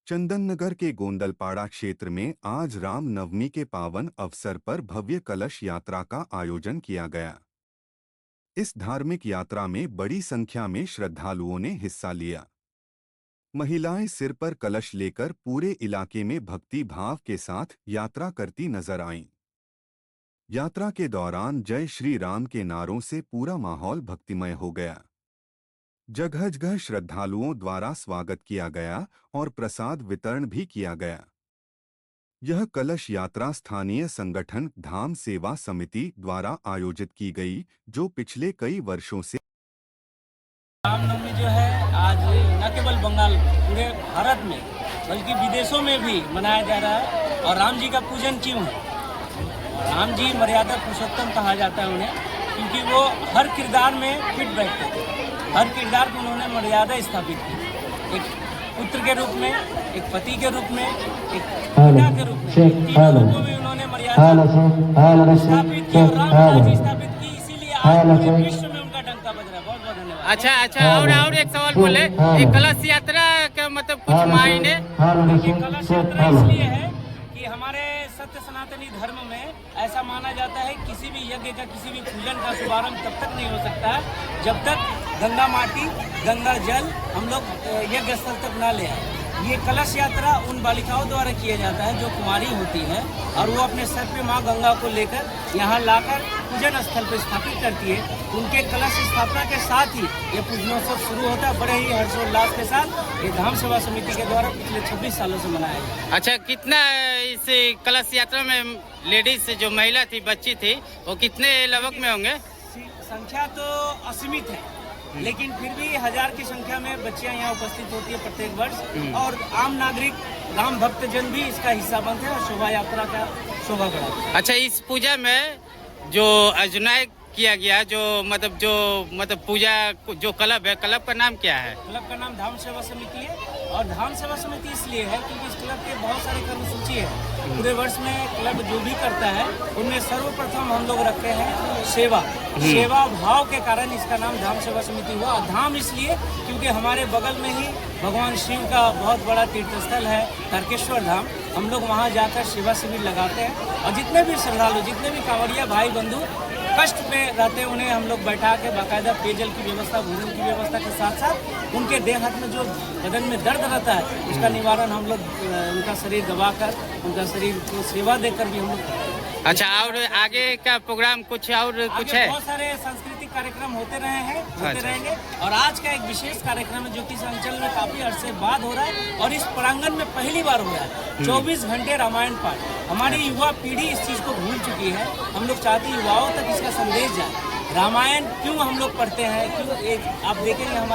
चंदननगर के गोंदलपाड़ा क्षेत्र में आज रामनवमी के पावन अवसर पर भव्य कलश यात्रा का आयोजन किया गया। इस धार्मिक यात्रा में बड़ी संख्या में श्रद्धालुओं ने हिस्सा लिया। महिलाएं सिर पर कलश लेकर पूरे इलाके में भक्ति भाव के साथ यात्रा करती नजर आईं। यात्रा के दौरान जय श्री राम के नारों से पूरा माहौल भक्तिमय हो गया। जगह जगह श्रद्धालुओं द्वारा स्वागत किया गया और प्रसाद वितरण भी किया गया। यह कलश यात्रा स्थानीय संगठन धाम सेवा समिति द्वारा आयोजित की गई, जो पिछले कई वर्षों से रामनवमी जो है आज न केवल बंगाल, पूरे भारत में बल्कि विदेशों में भी मनाया जा रहा है। और राम जी का पूजन क्यों है? राम जी मर्यादा पुरुषोत्तम कहा जाता है उन्हें, क्योंकि वो हर किरदार में फिट बैठते थे। हर किरदार को उन्होंने मर्यादा स्थापित की, एक पुत्र के रूप में, एक पति के रूप में, एक पिता के रूप में, तीनों रूपों में उन्होंने मर्यादा स्थापित की और राम राज्य स्थापित की। इसीलिए आज पूरे विश्व में उनका डंका बज रहा है। बहुत बहुत धन्यवाद। अच्छा और एक सवाल बोले, ये कलश यात्रा का मतलब कुछ मायने? ये कलश यात्रा इसलिए है कि हमारे सत्य सनातनी धर्म में ऐसा माना जाता है किसी भी यज्ञ का, किसी भी पूजन का शुभारंभ तब तक नहीं हो सकता है जब तक गंगा माटी, गंगा जल हम लोग यज्ञ स्थल तक ना ले आए। ये कलश यात्रा उन बालिकाओं द्वारा किया जाता है जो कुमारी होती है और वो अपने सर पे माँ गंगा को लेकर यहाँ लाकर पूजन स्थल पर स्थापित करती है। उनके कलश स्थापना के साथ ही ये पूजनोत्सव शुरू होता है, बड़े ही हर्षोल्लास के साथ। ये धाम सेवा समिति के द्वारा पिछले 26 सालों से मनाया जाता है। अच्छा, कितना इस कलश यात्रा में लेडीज जो महिला थी, बच्ची थी, वो कितने लगभग में होंगे? संख्या तो असीमित है, लेकिन फिर भी 1000 की संख्या में बच्चियां यहाँ उपस्थित होती है प्रत्येक वर्ष। और आम नागरिक, राम भक्तजन भी इसका हिस्सा बनते हैं और शोभा यात्रा का शोभा बढ़ाते हैं। अच्छा, इस पूजा में जो आयोजन किया गया, जो मतलब पूजा जो क्लब है, क्लब का नाम क्या है? क्लब का नाम धाम सेवा समिति है। और धाम सेवा समिति इसलिए है क्योंकि इस क्लब के बहुत सारे कर्मसूची है। पूरे वर्ष में क्लब जो भी करता है उनमें सर्वप्रथम हम लोग रखते हैं सेवा। सेवा भाव के कारण इसका नाम धाम सेवा समिति हुआ। धाम इसलिए क्योंकि हमारे बगल में ही भगवान शिव का बहुत बड़ा तीर्थस्थल है तारकेश्वर धाम। हम लोग वहाँ जाकर सेवा शिविर लगाते हैं और जितने भी श्रद्धालु, जितने भी कांवड़िया भाई बंधु कष्ट में रहते हैं, उन्हें हम लोग बैठा के बाकायदा पेयजल की व्यवस्था, भोजन की व्यवस्था के साथ साथ उनके देह हाथ में जो बदन में दर्द रहता है उसका निवारण हम लोग उनका शरीर दबाकर, उनका शरीर को सेवा देकर भी हम लोग। अच्छा, और आगे का प्रोग्राम कुछ है? बहुत सारे सांस्कृतिक कार्यक्रम होते रहेंगे। और आज का एक विशेष कार्यक्रम है जो कि इस अंचल में काफी अरसे बाद हो रहा है और इस प्रांगण में पहली बार हो रहा है। 24 घंटे रामायण पाठ। हमारी युवा पीढ़ी इस चीज को भूल चुकी है। हम लोग चाहते हैं युवाओं तक इसका संदेश जाए। रामायण क्यों हम लोग पढ़ते हैं, क्यों? आप देखेंगे हमारे